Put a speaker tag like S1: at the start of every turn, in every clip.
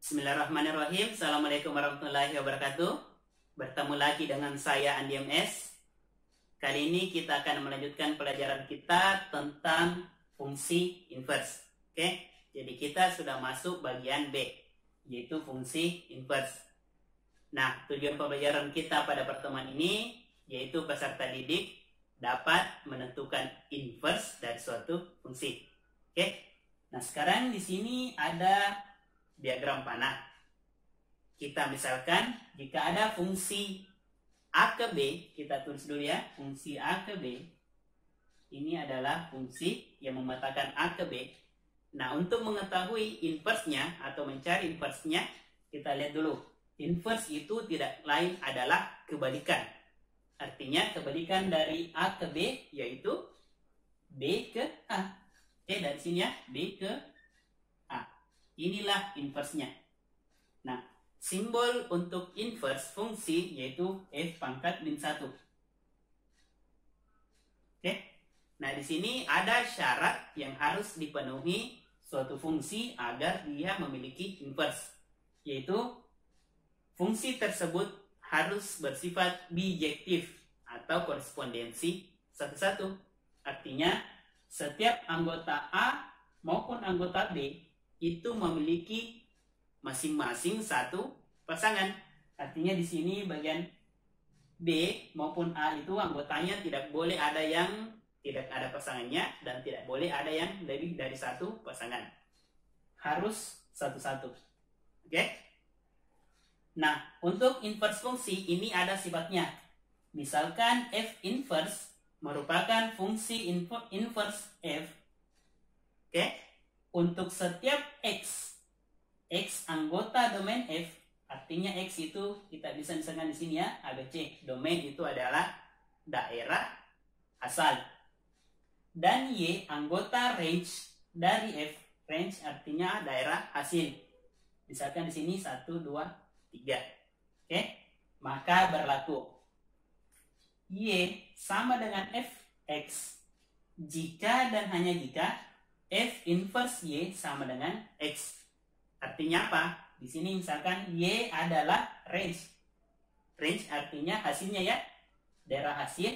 S1: Bismillahirrahmanirrahim. Assalamualaikum warahmatullahi wabarakatuh. Bertemu lagi dengan saya Andi MS. Kali ini kita akan melanjutkan pelajaran kita tentang fungsi inverse. Oke, jadi kita sudah masuk bagian B, yaitu fungsi inverse. Nah, tujuan pembelajaran kita pada pertemuan ini yaitu peserta didik dapat menentukan inverse dari suatu fungsi. Oke. Nah, sekarang di sini ada diagram panah. Kita misalkan jika ada fungsi A ke B, kita tulis dulu ya, fungsi A ke B. Ini adalah fungsi yang memetakan A ke B. Nah, untuk mengetahui inverse-nya atau mencari inverse-nya, kita lihat dulu. Inverse itu tidak lain adalah kebalikan. Artinya kebalikan dari A ke B yaitu B ke A. Oke, dari sini ya, B ke A. Inilah inverse-nya. Nah, simbol untuk inverse fungsi yaitu F pangkat min 1. Oke. Nah, di sini ada syarat yang harus dipenuhi suatu fungsi agar dia memiliki inverse, yaitu fungsi tersebut harus bersifat bijektif atau korespondensi satu-satu. Artinya, setiap anggota A maupun anggota B itu memiliki masing-masing satu pasangan. Artinya di sini bagian B maupun A itu anggotanya tidak boleh ada yang tidak ada pasangannya dan tidak boleh ada yang lebih dari satu pasangan. Harus satu-satu. Oke? Nah, untuk inverse fungsi ini ada sifatnya. Misalkan F inverse merupakan fungsi inverse F. Oke? Untuk setiap X anggota domain F, artinya X itu kita bisa misalkan di sini ya, ABC. Domain itu adalah daerah asal. Dan Y anggota range dari F. Range artinya daerah hasil. Misalkan di sini 1, 2, 3. Oke? Maka berlaku Y sama dengan Fx jika dan hanya jika F inverse Y sama dengan X. Artinya apa? Di sini misalkan Y adalah range. Range artinya hasilnya ya. Daerah hasil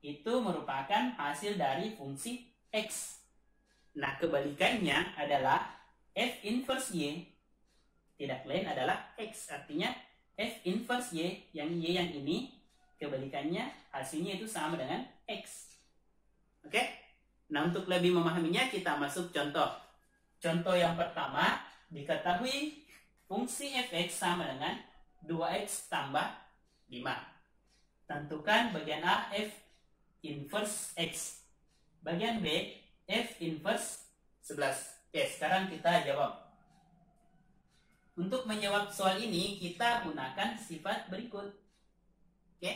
S1: itu merupakan hasil dari fungsi X. Nah, kebalikannya adalah F inverse Y tidak lain adalah X. Artinya F inverse Y yang ini kebalikannya hasilnya itu sama dengan X. Oke? Nah, untuk lebih memahaminya kita masuk contoh. Contoh yang pertama, diketahui fungsi fx sama dengan 2x tambah 5. Tentukan bagian A f inverse x. Bagian B f inverse 11. Oke, sekarang kita jawab. Untuk menjawab soal ini kita gunakan sifat berikut. Oke.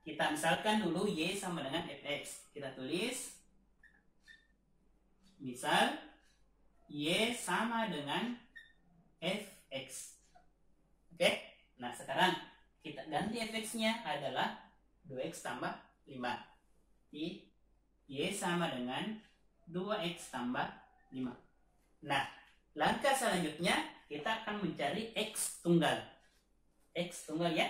S1: Kita misalkan dulu y sama dengan fx. Kita tulis misal Y sama dengan Fx. Oke. Nah, sekarang kita ganti Fx-nya adalah 2x tambah 5. Y sama dengan 2x tambah 5. Nah, langkah selanjutnya kita akan mencari X tunggal. X tunggal ya.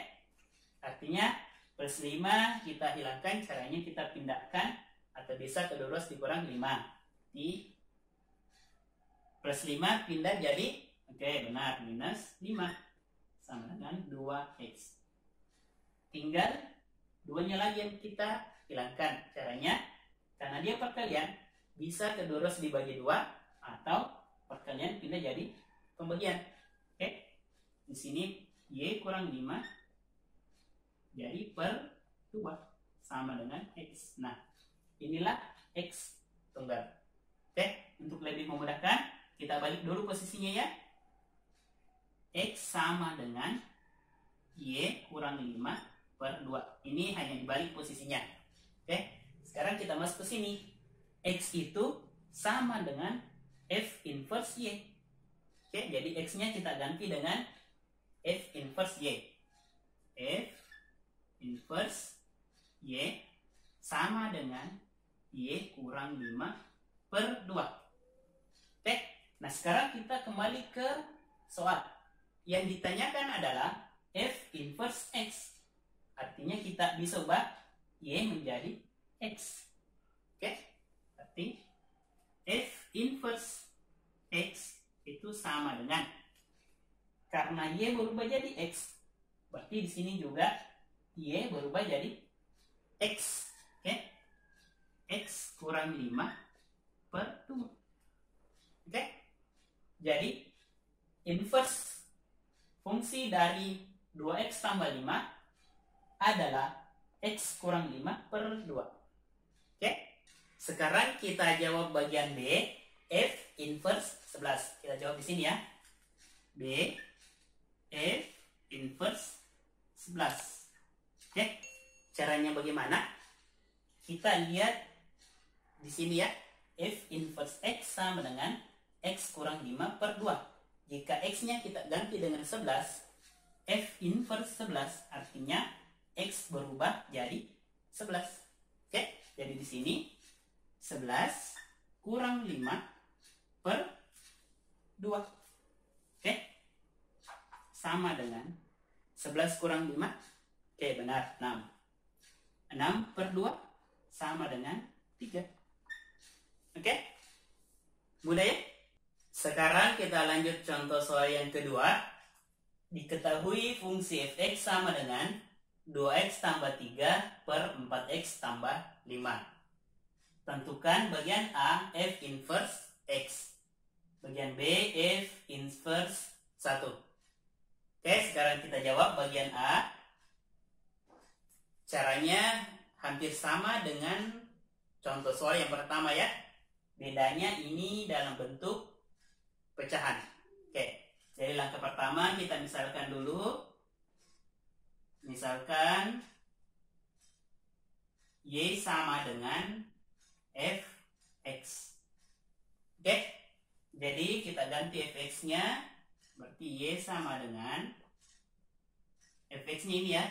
S1: Artinya plus 5 kita hilangkan, caranya kita pindahkan atau bisa kedua-duanya dikurang 5. Plus 5 pindah jadi, oke benar, minus 5 sama dengan 2x. Tinggal 2-nya lagi yang kita hilangkan. Caranya, karena dia perkalian, bisa kedua-duanya dibagi 2 atau perkalian pindah jadi pembagian. Oke, di sini y kurang 5 jadi per 2 sama dengan x. Nah, inilah x tunggal. Oke, untuk lebih memudahkan, kita balik dulu posisinya ya. X sama dengan Y kurang 5 per 2. Ini hanya dibalik posisinya. Oke, sekarang kita masuk ke sini. X itu sama dengan F inverse Y. Oke, jadi X-nya kita ganti dengan F inverse Y. F inverse Y sama dengan Y kurang 5 per 2. Oke, nah sekarang kita kembali ke soal. yang ditanyakan adalah F inverse X. Artinya kita bisa ubah Y menjadi X. Oke? Berarti F inverse X itu sama dengan, karena Y berubah jadi X, berarti di sini juga Y berubah jadi X. Oke? X kurang 5/2. Oke? Jadi inverse fungsi dari 2x tambah 5 adalah x kurang 5/2. Oke? Sekarang kita jawab bagian B, F inverse 11. Kita jawab di sini ya. B, F inverse 11. Oke? Caranya bagaimana? Kita lihat di sini ya. F inverse X sama dengan X kurang 5/2. Jika X-nya kita ganti dengan 11, F inverse 11 artinya X berubah jadi 11. Oke, jadi di sini 11 kurang 5/2. Oke, sama dengan 11 kurang 5. Oke, benar, 6. 6/2 sama dengan 3. Oke, mudah ya? Sekarang kita lanjut contoh soal yang kedua. Diketahui fungsi fx sama dengan 2x tambah 3/4x tambah 5. Tentukan bagian A f inverse x. Bagian B f inverse 1. Oke, sekarang kita jawab bagian A. Caranya hampir sama dengan contoh soal yang pertama ya. Bedanya ini dalam bentuk pecahan. Oke, jadi langkah pertama kita misalkan dulu. Misalkan Y sama dengan Fx. Oke, jadi kita ganti Fx-nya. Berarti Y sama dengan Fx-nya ini ya.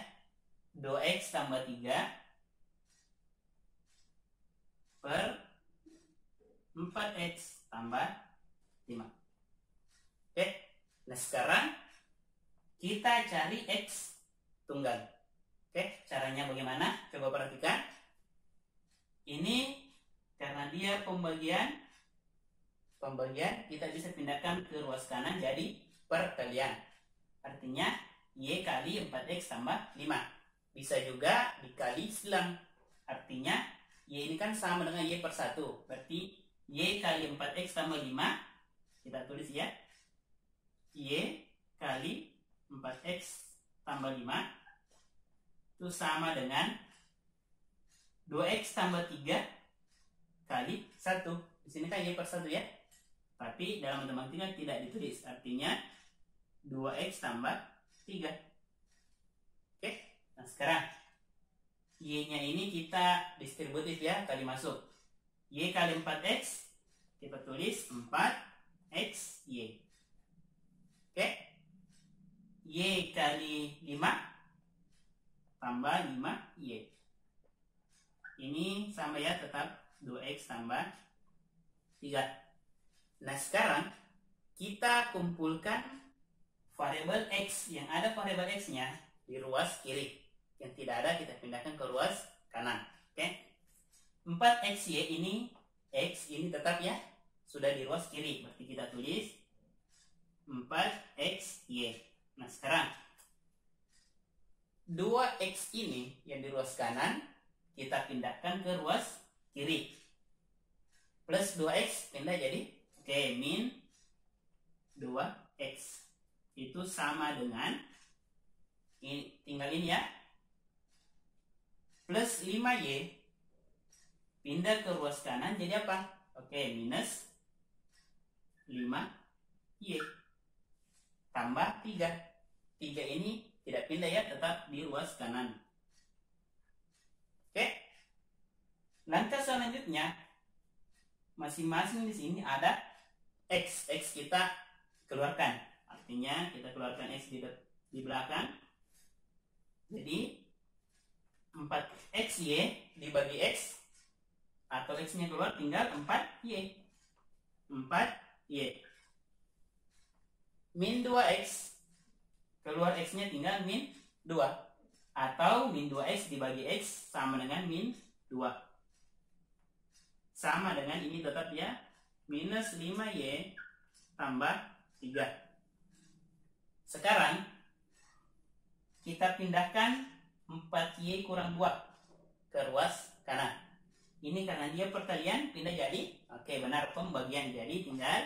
S1: 2x tambah 3/4x tambah 5. Oke, nah sekarang kita cari X tunggal. Oke, caranya bagaimana? Coba perhatikan. Ini karena dia pembagian, kita bisa pindahkan ke ruas kanan jadi perkalian. Artinya Y kali 4x tambah 5. Bisa juga dikali silang. Artinya Y ini kan sama dengan Y/1. Berarti Y kali 4x tambah 5. Kita tulis ya. Y kali 4x tambah 5 itu sama dengan 2x tambah 3 kali 1. Di sini kan Y/1 ya. Tapi dalam matematika tidak ditulis. Artinya 2x tambah 3. Oke. Nah sekarang Y-nya ini kita distributif ya, kali masuk. Y kali 4x kita tulis 4xy. Oke, Y kali 5 tambah 5Y. Ini sama ya, tetap 2x tambah 3. Nah sekarang kita kumpulkan variabel X. Yang ada variabel X-nya di ruas kiri. Yang tidak ada kita pindahkan ke ruas kanan. Oke, 4xy ini, X ini tetap ya, sudah di ruas kiri. Berarti kita tulis 4xy. Nah sekarang 2x ini yang di ruas kanan kita pindahkan ke ruas kiri. Plus 2x pindah jadi min 2x. Itu sama dengan ini, tinggal ini ya, plus 5y pindah ke ruas kanan jadi apa? Minus 5y tambah 3. 3 ini tidak pindah ya, tetap di ruas kanan. Oke. Langkah selanjutnya, masing-masing di sini ada X. X kita keluarkan. Artinya kita keluarkan X di belakang. Jadi 4xy dibagi X, atau X-nya keluar tinggal 4y. 4y min 2x keluar X-nya tinggal min 2. Atau min 2X dibagi X sama dengan min 2. Sama dengan ini tetap ya, minus 5Y tambah 3. Sekarang kita pindahkan 4Y kurang 2 ke ruas kanan. Ini karena dia perkalian, pindah jadi, oke benar, pembagian. Jadi tinggal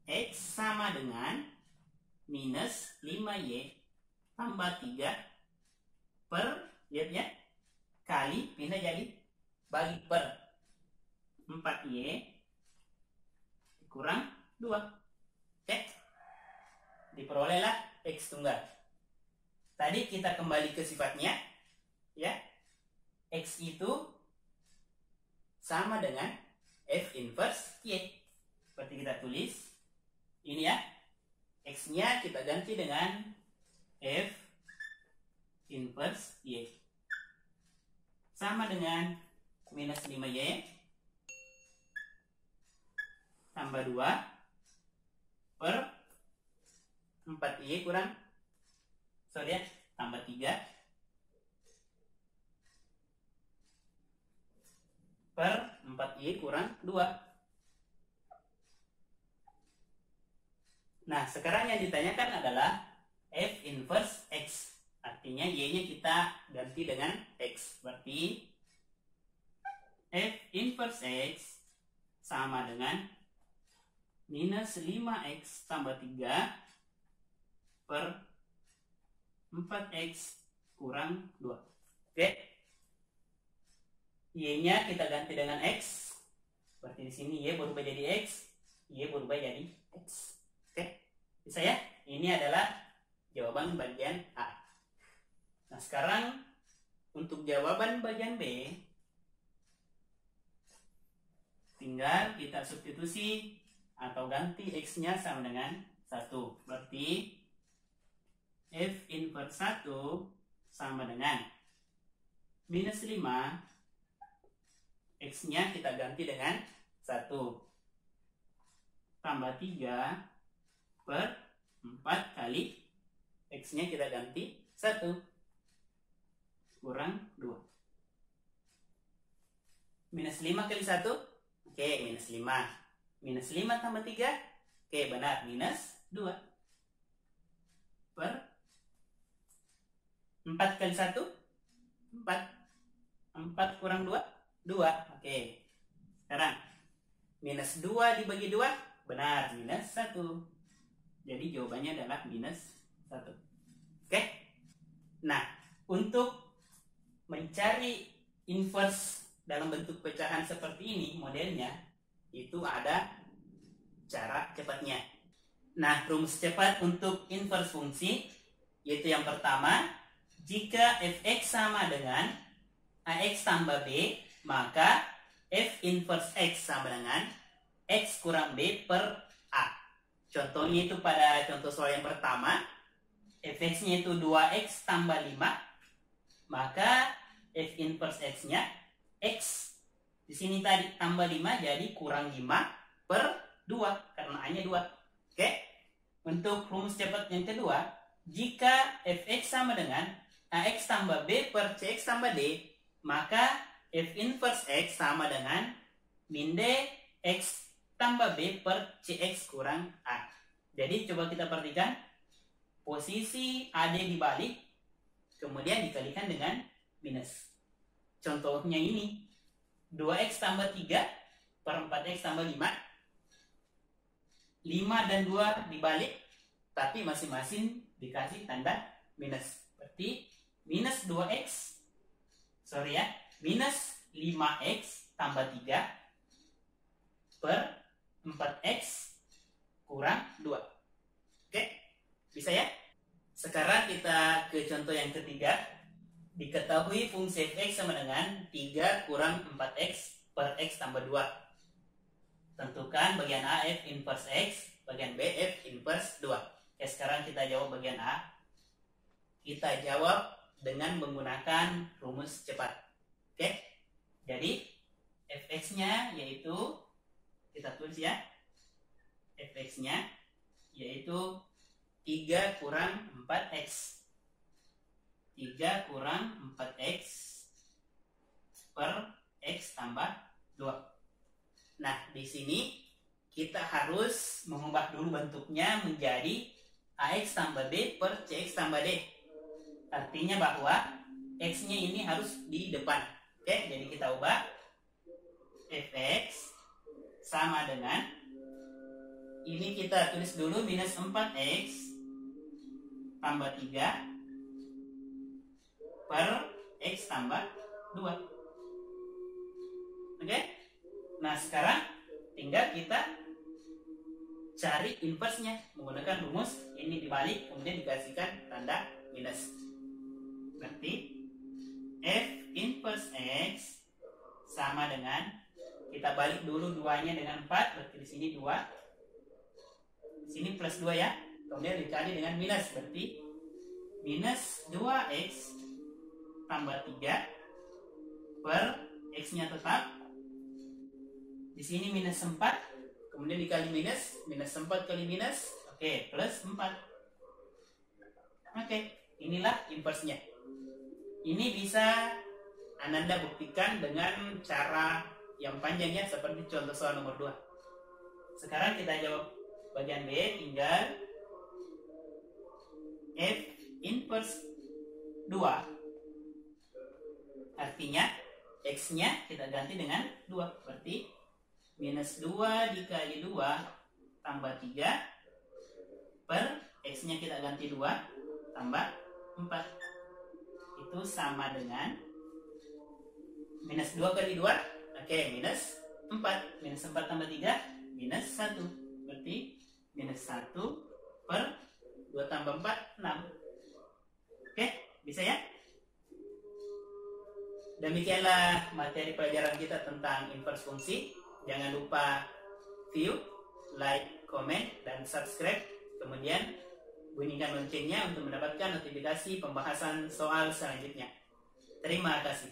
S1: X sama dengan minus 5Y tambah 3 per, lihat ya, kali, pindah jadi, bagi per 4Y kurang 2. Oke, diperolehlah X tunggal. Tadi kita kembali ke sifatnya, ya, X itu sama dengan F inverse Y. Seperti kita tulis, ini ya, X-nya kita ganti dengan F inverse Y. Sama dengan minus 5Y tambah 2 per 4Y kurang, sorry ya, tambah 3 per 4Y kurang 2. Nah, sekarang yang ditanyakan adalah F inverse X. Artinya Y-nya kita ganti dengan X. Berarti F inverse X sama dengan minus 5X tambah 3 per 4X kurang 2. Oke. Y-nya kita ganti dengan X. Seperti di sini Y berubah jadi X, Y berubah jadi X. Oke. Bisa ya? Ini adalah jawaban bagian A. Nah, sekarang untuk jawaban bagian B, tinggal kita substitusi atau ganti X-nya sama dengan 1. Berarti F inverse 1 sama dengan minus 5, X-nya kita ganti dengan 1 tambah 3 per 4 kali X-nya kita ganti 1 kurang 2. Minus 5 kali 1, oke, minus 5. Minus 5 tambah 3, oke benar, minus 2 per 4 kali 1, 4. 4 kurang 2, 2. Oke. Sekarang minus 2 dibagi 2, benar, minus 1. Jadi jawabannya adalah minus 1. Oke. Nah, untuk mencari inverse dalam bentuk pecahan seperti ini modelnya, itu ada cara cepatnya. Nah, rumus cepat untuk inverse fungsi yaitu yang pertama, jika fx sama dengan ax tambah b, maka f inverse x sama dengan x kurang b per a. Contohnya itu pada contoh soal yang pertama, fx-nya itu 2x tambah 5, maka f inverse x-nya x. Di sini tadi tambah 5 jadi kurang 5 per 2 karena a-nya 2. Oke. Untuk rumus cepat yang kedua, jika fx sama dengan ax tambah b per cx tambah d, maka f inverse x sama dengan min d x tambah b per cx kurang a. Jadi coba kita perhatikan, posisi ad dibalik, kemudian dikalikan dengan minus. Contohnya ini, 2x tambah 3 per 4x tambah 5. 5 dan 2 dibalik, tapi masing-masing dikasih tanda minus. Berarti minus 2x, sorry ya, minus 5x tambah 3 per 4x kurang 2. Oke, bisa ya? Sekarang kita ke contoh yang ketiga. Diketahui fungsi fx sama dengan 3 kurang 4x per x tambah 2. Tentukan bagian A f inverse x, bagian B f inverse 2. Oke, sekarang kita jawab bagian A. Kita jawab dengan menggunakan rumus cepat. Oke, jadi fx-nya yaitu, kita tulis ya, fx-nya yaitu 3 kurang 4x. 3 kurang 4x per x tambah 2. Nah, di sini kita harus mengubah dulu bentuknya menjadi ax tambah b per cx tambah d. Artinya bahwa x-nya ini harus di depan. Oke, jadi kita ubah fx sama dengan, ini kita tulis dulu minus 4x tambah 3 per x tambah 2. Oke? Nah, sekarang tinggal kita cari inverse-nya menggunakan rumus ini dibalik kemudian dikasihkan tanda minus. Berarti f inverse x sama dengan, kita balik dulu 2-nya dengan 4, berarti di sini 2. Di sini plus 2 ya. Kemudian dikali dengan minus, berarti minus 2x tambah 3 per x-nya tetap. Di sini minus 4, kemudian dikali minus 4 kali minus, oke, plus 4. Oke, inilah inverse-nya. Ini bisa Ananda buktikan dengan cara yang panjangnya seperti contoh soal nomor 2. Sekarang kita jawab bagian B, tinggal f inverse 2. Artinya x-nya kita ganti dengan 2, berarti minus 2 dikali 2 tambah 3 per x-nya kita ganti 2 tambah 4. Itu sama dengan minus 2 kali 2, oke, minus 4. Minus 4 tambah 3, minus 1. Berarti minus 1 per 2 tambah 4, 6. Oke, bisa ya? Demikianlah materi pelajaran kita tentang inverse fungsi. Jangan lupa view, like, comment, dan subscribe. Kemudian bunyikan loncengnya untuk mendapatkan notifikasi pembahasan soal selanjutnya. Terima kasih.